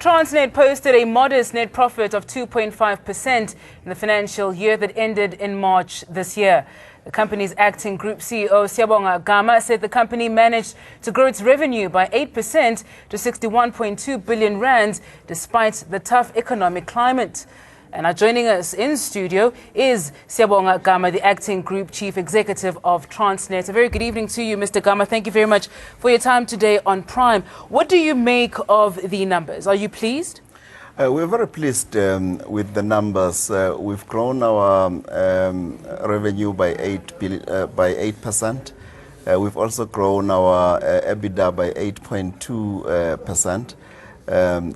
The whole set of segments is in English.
Transnet posted a modest net profit of 2.5% in the financial year that ended in March this year. The company's acting Group CEO, Siyabonga Gama, said the company managed to grow its revenue by 8% to 61.2 billion rands despite the tough economic climate. And now joining us in studio is Siyabonga Gama, the acting Group Chief Executive of Transnet. A very good evening to you, Mr. Gama. Thank you very much for your time today on Prime. What do you make of the numbers? Are you pleased? We're very pleased with the numbers. We've grown our revenue by 8%. We've also grown our EBITDA by 8.2%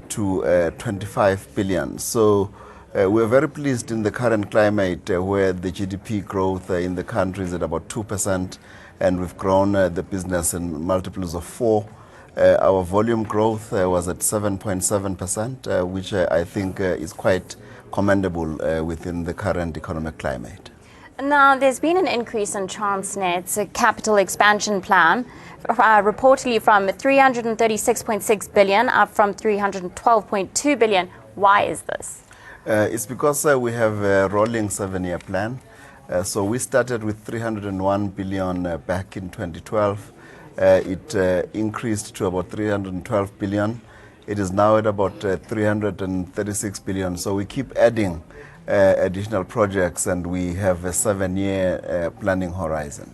to 25 billion. So we're very pleased in the current climate where the GDP growth in the country is at about 2%, and we've grown the business in multiples of 4. Our volume growth was at 7.7%, which I think is quite commendable within the current economic climate. Now, there's been an increase in Transnet's capital expansion plan, reportedly from 336.6 billion up from 312.2 billion. Why is this? It's because we have a rolling 7-year plan. So we started with 301 billion back in 2012. It increased to about 312 billion. It is now at about 336 billion. So we keep adding additional projects, and we have a 7-year planning horizon.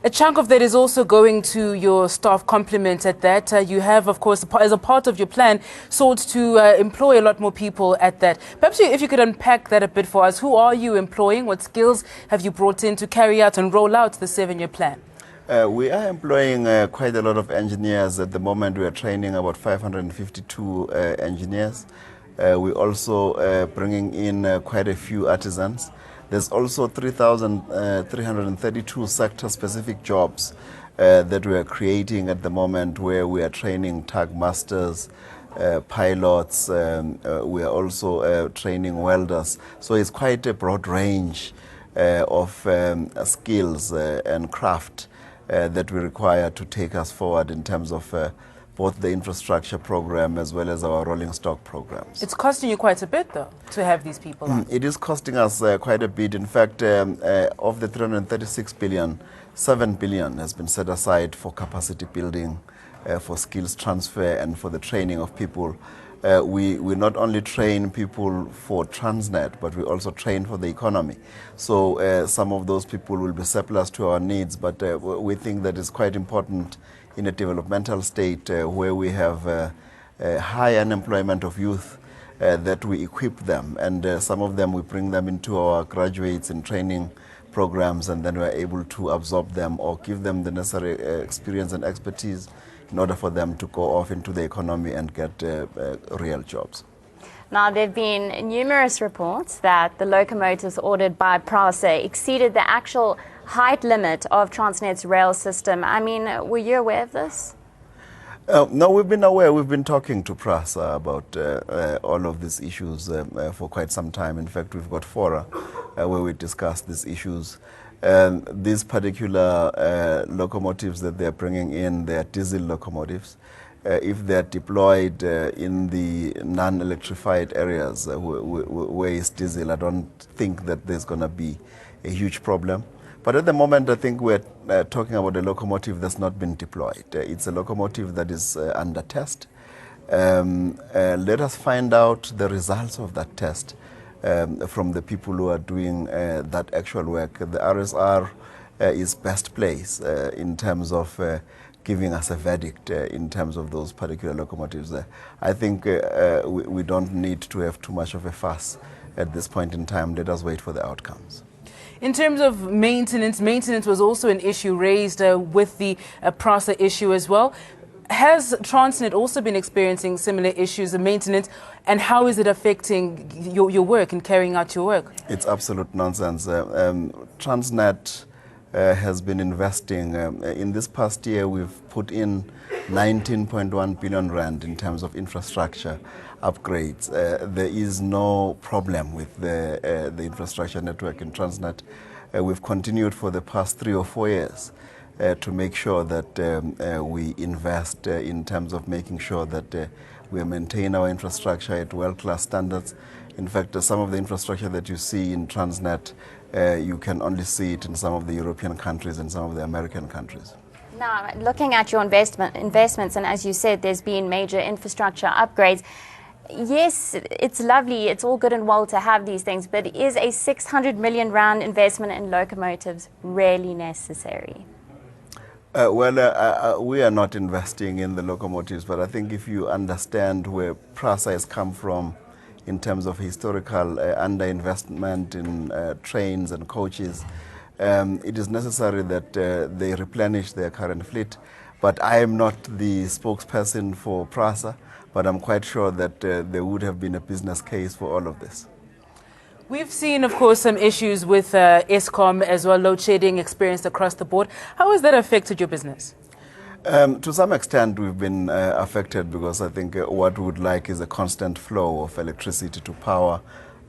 A chunk of that is also going to your staff complement at that. You have, of course, as a part of your plan, sought to employ a lot more people at that. Perhaps if you could unpack that a bit for us. Who are you employing? What skills have you brought in to carry out and roll out the 7-year plan? We are employing quite a lot of engineers. At the moment, we are training about 552 engineers. We're also bringing in quite a few artisans. There's also 3,332 sector-specific jobs that we are creating at the moment, where we are training tug masters, pilots. We are also training welders. So it's quite a broad range of skills and craft that we require to take us forward in terms of both the infrastructure program as well as our rolling stock programs. It's costing you quite a bit, though, to have these people on. It is costing us quite a bit. In fact, of the 336 billion, 7 billion has been set aside for capacity building, for skills transfer, and for the training of people. We not only train people for Transnet, but we also train for the economy. So some of those people will be surplus to our needs, but we think that it's quite important in a developmental state where we have high unemployment of youth, that we equip them, and some of them we bring them into our graduates and training programs, and then we're able to absorb them or give them the necessary experience and expertise in order for them to go off into the economy and get real jobs. Now, there have been numerous reports that the locomotives ordered by PRASA exceeded the actual height limit of Transnet's rail system. I mean, were you aware of this? No, we've been aware. We've been talking to PRASA about all of these issues for quite some time. In fact, we've got fora where we discuss these issues. These particular locomotives that they're bringing in, they're diesel locomotives. If they're deployed in the non-electrified areas where it's diesel, I don't think that there's going to be a huge problem. But at the moment, I think we're talking about a locomotive that's not been deployed. It's a locomotive that is under test. Let us find out the results of that test from the people who are doing that actual work. The RSR is best placed in terms of giving us a verdict in terms of those particular locomotives. I think we don't need to have too much of a fuss at this point in time. Let us wait for the outcomes. In terms of maintenance was also an issue raised with the PRASA issue as well. Has Transnet also been experiencing similar issues of maintenance, and how is it affecting your work and carrying out your work? It's absolute nonsense. Transnet has been investing. In this past year, we've put in 19.1 billion rand in terms of infrastructure upgrades. There is no problem with the infrastructure network in Transnet. We've continued for the past 3 or 4 years to make sure that we invest in terms of making sure that we maintain our infrastructure at world-class standards. In fact, some of the infrastructure that you see in Transnet, you can only see it in some of the European countries and some of the American countries. Now, looking at your investments, and as you said, there's been major infrastructure upgrades. Yes, it's lovely, it's all good and well to have these things, but is a 600 million rand investment in locomotives really necessary? We are not investing in the locomotives, but I think if you understand where PRASA has come from in terms of historical underinvestment in trains and coaches, it is necessary that they replenish their current fleet. But I am not the spokesperson for PRASA, but I'm quite sure that there would have been a business case for all of this. We've seen, of course, some issues with Eskom as well, load shedding experienced across the board. How has that affected your business? To some extent, we've been affected because I think what we would like is a constant flow of electricity to power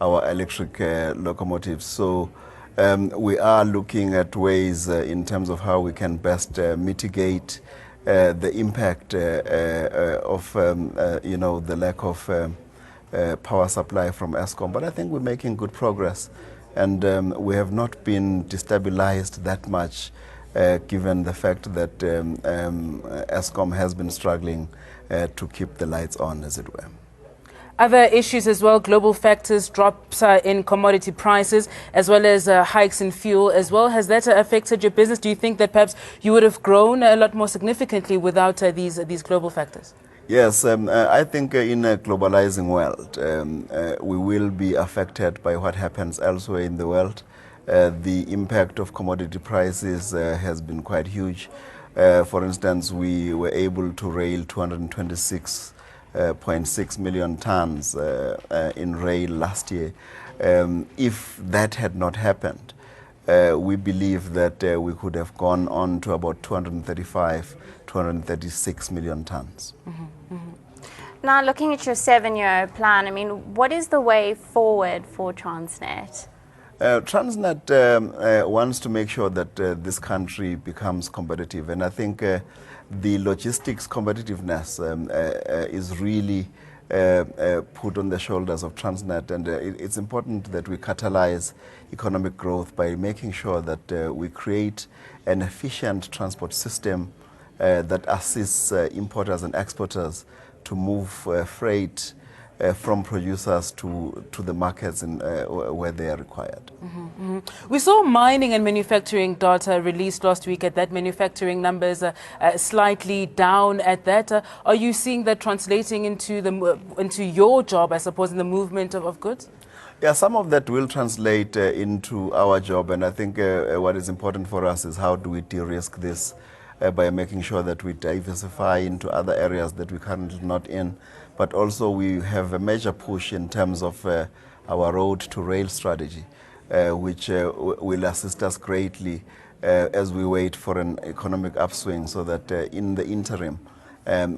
our electric locomotives. So we are looking at ways in terms of how we can best mitigate the impact of the lack of power supply from Eskom. But I think we're making good progress, and we have not been destabilized that much given the fact that Eskom has been struggling to keep the lights on, as it were. Other issues as well, global factors, drops in commodity prices, as well as hikes in fuel as well. Has that affected your business? Do you think that perhaps you would have grown a lot more significantly without these global factors? Yes, I think in a globalizing world, we will be affected by what happens elsewhere in the world. The impact of commodity prices has been quite huge. For instance, we were able to rail 226.6 million tons in rail last year. If that had not happened, we believe that we could have gone on to about 236 million tons. Mm-hmm. Mm-hmm. Now, looking at your 7-year plan, I mean, what is the way forward for Transnet? Transnet wants to make sure that this country becomes competitive, and I think the logistics competitiveness is really put on the shoulders of Transnet, and it's important that we catalyze economic growth by making sure that we create an efficient transport system that assists importers and exporters to move freight from producers to the markets where they are required. Mm-hmm, mm-hmm. We saw mining and manufacturing data released last week at that. Manufacturing numbers slightly down at that. Are you seeing that translating into your job, I suppose, in the movement of goods? Yeah, some of that will translate into our job, and I think what is important for us is how do we de-risk this by making sure that we diversify into other areas that we're currently not in. But also we have a major push in terms of our road to rail strategy, which will assist us greatly as we wait for an economic upswing, so that in the interim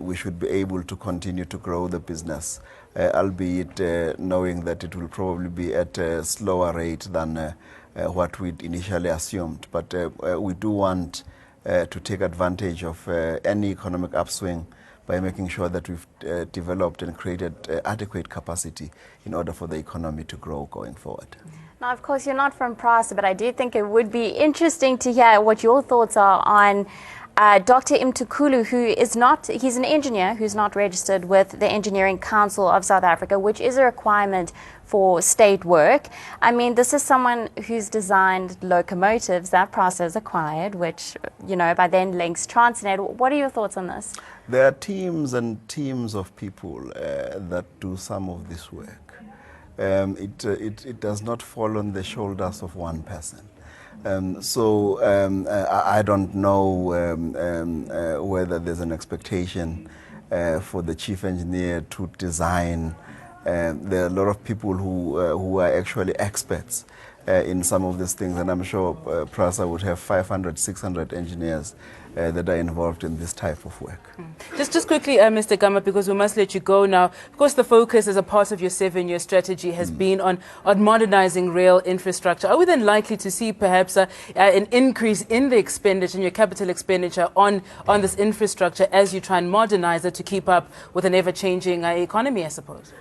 we should be able to continue to grow the business, albeit knowing that it will probably be at a slower rate than what we'd initially assumed. But we do want to take advantage of any economic upswing by making sure that we've developed and created adequate capacity in order for the economy to grow going forward. Now, of course, you're not from PRASA, but I do think it would be interesting to hear what your thoughts are on Dr. Mtukulu, he's an engineer who's not registered with the Engineering Council of South Africa, which is a requirement for state work. I mean, this is someone who's designed locomotives that PRASA has acquired, which, by then links Transnet. What are your thoughts on this? There are teams and teams of people that do some of this work. It does not fall on the shoulders of one person. I don't know whether there's an expectation for the chief engineer to design. There are a lot of people who are actually experts in some of these things, and I'm sure PRASA would have 500, 600 engineers that are involved in this type of work. Just quickly, Mr. Gama, because we must let you go now. Of course, the focus as a part of your 7-year strategy has been on modernizing rail infrastructure. Are we then likely to see perhaps an increase in the expenditure, in your capital expenditure on this infrastructure as you try and modernize it to keep up with an ever-changing economy, I suppose?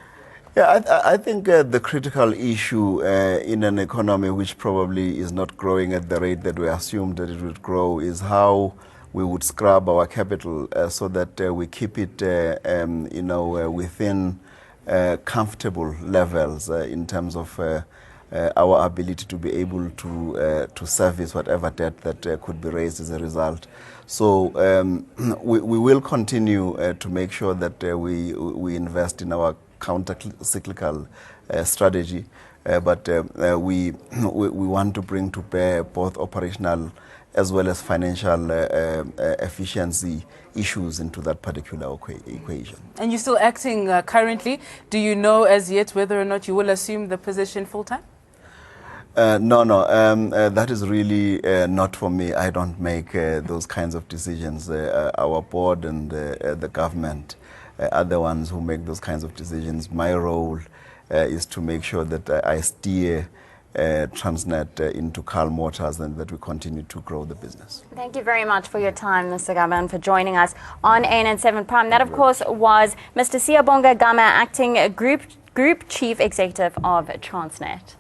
Yeah, I think the critical issue in an economy which probably is not growing at the rate that we assumed that it would grow is how we would scrub our capital so that we keep it, within comfortable levels in terms of our ability to be able to service whatever debt that could be raised as a result. So we will continue to make sure that we invest in our counter-cyclical strategy, but we want to bring to bear both operational as well as financial efficiency issues into that particular equation. And you're still acting currently. Do you know as yet whether or not you will assume the position full-time? No, that is really not for me. I don't make those kinds of decisions. Our board and the government are the ones who make those kinds of decisions. My role is to make sure that I steer Transnet into calm waters and that we continue to grow the business. Thank you very much for your time, Mr. Gama, and for joining us on ANN7 Prime. That, of course, was Mr. Siyabonga Gama, Acting Group Chief Executive of Transnet.